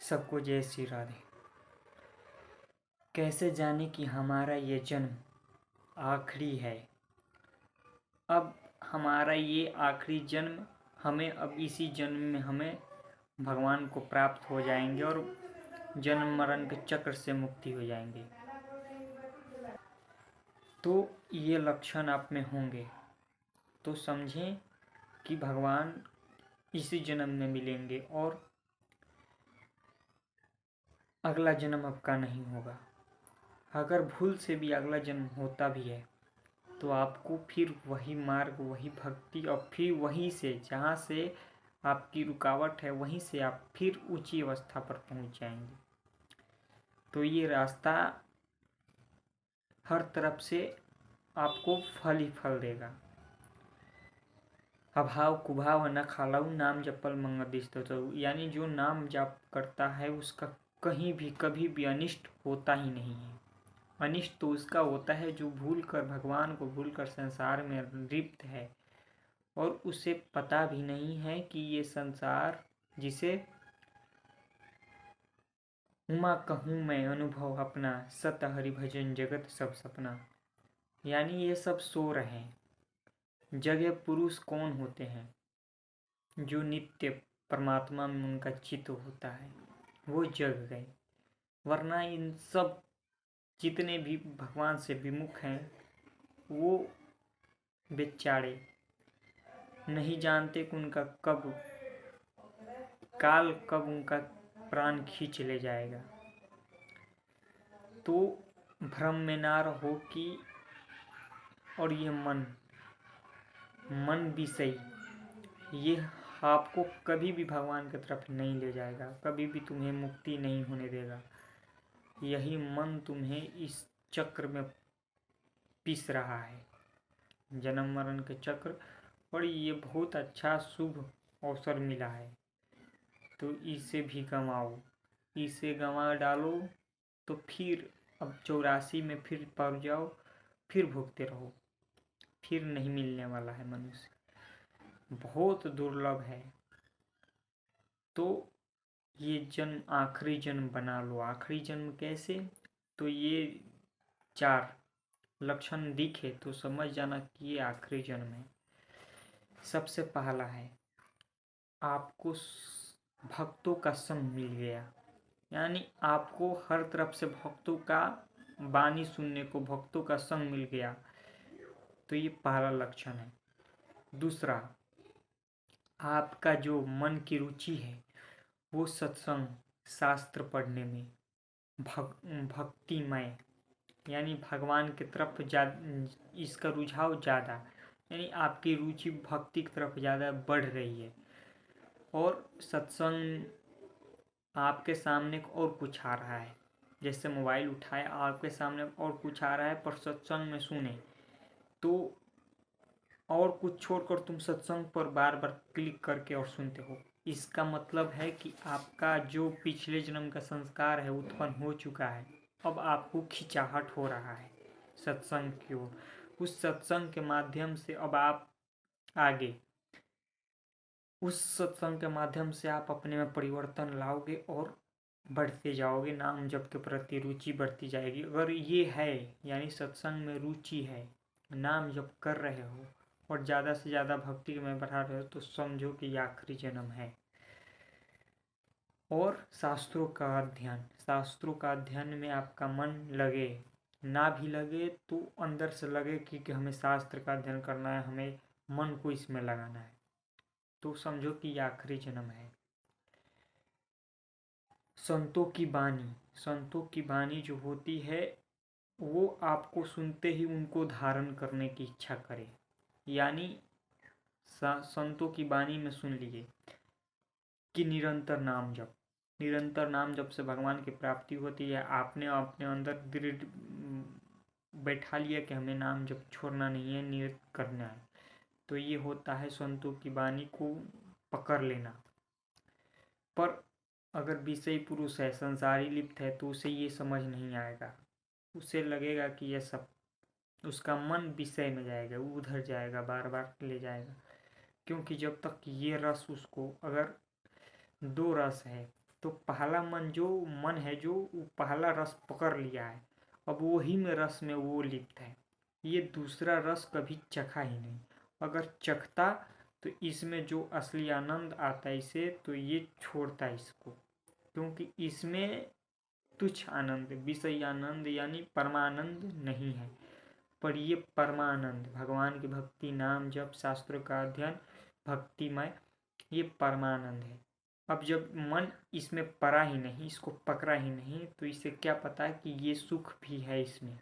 सबको जय श्री राधे। कैसे जाने कि हमारा ये जन्म आखिरी है। अब हमारा ये आखिरी जन्म, हमें अब इसी जन्म में हमें भगवान को प्राप्त हो जाएंगे और जन्म मरण के चक्र से मुक्ति हो जाएंगे। तो ये लक्षण आप में होंगे तो समझें कि भगवान इसी जन्म में मिलेंगे और अगला जन्म आपका नहीं होगा। अगर भूल से भी अगला जन्म होता भी है तो आपको फिर वही मार्ग, वही भक्ति और फिर वहीं से जहाँ से आपकी रुकावट है वहीं से आप फिर ऊंची अवस्था पर पहुँच जाएंगे। तो ये रास्ता हर तरफ से आपको फल ही फल देगा। अभाव कुभाव न खालाऊ नाम जपल मंगदिष्ट। यानी जो नाम जप करता है उसका कहीं भी कभी भी अनिष्ट होता ही नहीं है। अनिष्ट तो उसका होता है जो भूल कर, भगवान को भूल कर संसार में लिप्त है और उसे पता भी नहीं है कि ये संसार जिसे उमा कहूँ मैं अनुभव अपना, सत हरि भजन जगत सब सपना। यानी ये सब सो रहे हैं। जगे पुरुष कौन होते हैं? जो नित्य परमात्मा में उनका चित्त होता है वो जग गए, वरना इन सब जितने भी भगवान से विमुख हैं वो बेचारे नहीं जानते कि उनका कब काल, कब उनका प्राण खींच ले जाएगा। तो भ्रम में ना रहो कि, और ये मन विषय ये आपको कभी भी भगवान की तरफ नहीं ले जाएगा, कभी भी तुम्हें मुक्ति नहीं होने देगा। यही मन तुम्हें इस चक्र में पीस रहा है, जन्म मरण के चक्र। और ये बहुत अच्छा शुभ अवसर मिला है तो इसे भी गंवाओ। इसे गंवा डालो तो फिर अब 84 में फिर पड़ जाओ, फिर भोगते रहो, फिर नहीं मिलने वाला है मनुष्य, बहुत दुर्लभ है। तो ये जन्म आखिरी जन्म बना लो। आखिरी जन्म कैसे? तो ये 4 लक्षण दिखे तो समझ जाना कि ये आखिरी जन्म है। सबसे पहला है आपको भक्तों का संग मिल गया, यानी आपको हर तरफ से भक्तों का वाणी सुनने को, भक्तों का संग मिल गया। तो ये पहला लक्षण है। दूसरा, आपका जो मन की रुचि है वो सत्संग, शास्त्र पढ़ने में, भक्तिमय, यानी भगवान की तरफ इसका रुझाव ज़्यादा, यानी आपकी रुचि भक्ति की तरफ ज़्यादा बढ़ रही है। और सत्संग आपके सामने और कुछ आ रहा है, जैसे मोबाइल उठाए आपके सामने और कुछ आ रहा है पर सत्संग में सुने तो और कुछ छोड़कर तुम सत्संग पर बार बार क्लिक करके और सुनते हो। इसका मतलब है कि आपका जो पिछले जन्म का संस्कार है उत्पन्न हो चुका है, अब आपको खिंचाहट हो रहा है सत्संग की ओर। उस सत्संग के माध्यम से अब आप आगे, उस सत्संग के माध्यम से आप अपने में परिवर्तन लाओगे और बढ़ते जाओगे, नाम जप के प्रति रुचि बढ़ती जाएगी। अगर ये है यानी सत्संग में रुचि है, नाम जप कर रहे हो और ज़्यादा से ज़्यादा भक्ति में बढ़ा रहे हो तो समझो कि ये आखिरी जन्म है। और शास्त्रों का अध्ययन, शास्त्रों का अध्ययन में आपका मन लगे, ना भी लगे तो अंदर से लगे कि हमें शास्त्र का अध्ययन करना है, हमें मन को इसमें लगाना है, तो समझो कि ये आखिरी जन्म है। संतों की बानी, संतों की बानी जो होती है वो आपको सुनते ही उनको धारण करने की इच्छा करे। यानी संतों की बानी में सुन लिए कि निरंतर नाम जप, निरंतर नाम जप से भगवान की प्राप्ति होती है। आपने अपने अंदर दृढ़ बैठा लिया कि हमें नाम जप छोड़ना नहीं है, नियत करना है, तो ये होता है संतों की बानी को पकड़ लेना। पर अगर विषय पुरुष है, संसारी लिप्त है, तो उसे ये समझ नहीं आएगा। उसे लगेगा कि यह सब, उसका मन विषय में जाएगा, वो उधर जाएगा, बार बार ले जाएगा। क्योंकि जब तक ये रस उसको, अगर 2 रस है, तो पहला मन है जो पहला रस पकड़ लिया है, अब वही में रस में वो लिप्त है। ये दूसरा रस कभी चखा ही नहीं। अगर चखता तो इसमें जो असली आनंद आता है इसे, तो ये छोड़ता इसको, क्योंकि इसमें तुच्छ आनंद, विषय आनंद यानी परमानंद नहीं है। पर ये परमानंद, भगवान की भक्ति, नाम जप, शास्त्रों का अध्ययन, भक्तिमय, ये परमानंद है। अब जब मन इसमें पड़ा ही नहीं, इसको पकड़ा ही नहीं, तो इसे क्या पता है कि ये सुख भी है इसमें,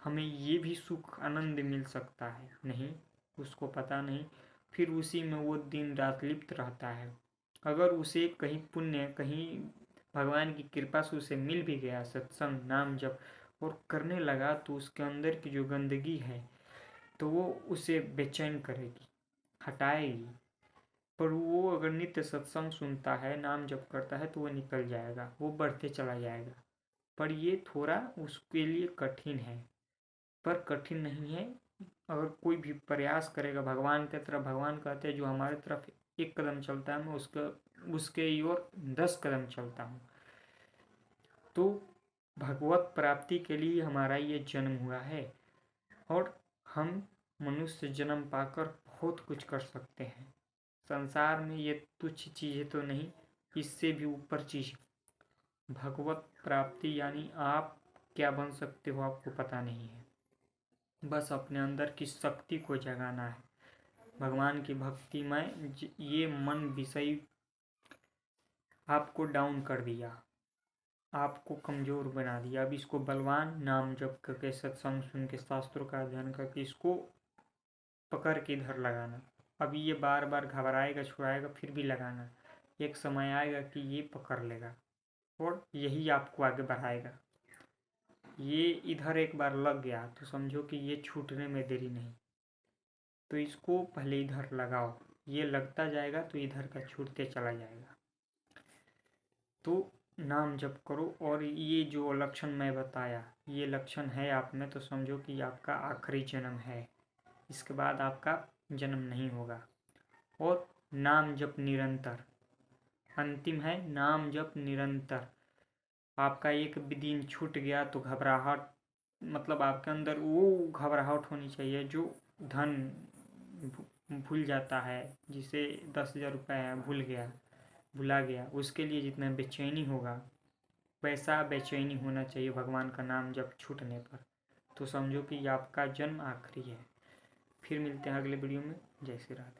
हमें ये भी सुख आनंद मिल सकता है, नहीं, उसको पता नहीं। फिर उसी में वो दिन रात लिप्त रहता है। अगर उसे कहीं पुण्य, कहीं भगवान की कृपा से उसे मिल भी गया सत्संग, नाम जप और करने लगा, तो उसके अंदर की जो गंदगी है तो वो उसे बेचैन करेगी, हटाएगी। पर वो अगर नित्य सत्संग सुनता है, नाम जप करता है, तो वो निकल जाएगा, वो बढ़ते चला जाएगा। पर ये थोड़ा उसके लिए कठिन है, पर कठिन नहीं है। अगर कोई भी प्रयास करेगा भगवान की तरफ, भगवान कहते हैं जो हमारे तरफ एक कदम चलता है मैं उसके ओर 10 कदम चलता हूँ। तो भगवत प्राप्ति के लिए हमारा ये जन्म हुआ है, और हम मनुष्य जन्म पाकर बहुत कुछ कर सकते हैं। संसार में ये तुच्छ चीज़ें तो नहीं, इससे भी ऊपर चीज़ भगवत प्राप्ति, यानी आप क्या बन सकते हो आपको पता नहीं है, बस अपने अंदर की शक्ति को जगाना है। भगवान की भक्ति में ये मन विषय आपको डाउन कर दिया, आपको कमज़ोर बना दिया। अब इसको बलवान नाम जप करके, सत्संग सुन के, शास्त्रों का अध्ययन करके इसको पकड़ के इधर लगाना। अभी ये बार बार घबराएगा, छुड़ाएगा, फिर भी लगाना। एक समय आएगा कि ये पकड़ लेगा और यही आपको आगे बढ़ाएगा। ये इधर एक बार लग गया तो समझो कि ये छूटने में देरी नहीं। तो इसको पहले इधर लगाओ, ये लगता जाएगा तो इधर का छूटते चला जाएगा। तो नाम जप करो, और ये जो लक्षण मैं बताया, ये लक्षण है आप में, तो समझो कि आपका आखिरी जन्म है, इसके बाद आपका जन्म नहीं होगा। और नाम जप निरंतर, अंतिम है नाम जप निरंतर। आपका एक भी दिन छूट गया तो घबराहट, मतलब आपके अंदर वो घबराहट होनी चाहिए जो धन भूल जाता है, जिसे 10,000 रुपये है भुला गया, उसके लिए जितना बेचैनी होगा वैसा बेचैनी होना चाहिए भगवान का नाम जब छूटने पर। तो समझो कि आपका जन्म आखिरी है। फिर मिलते हैं अगले वीडियो में। जय श्री राधे।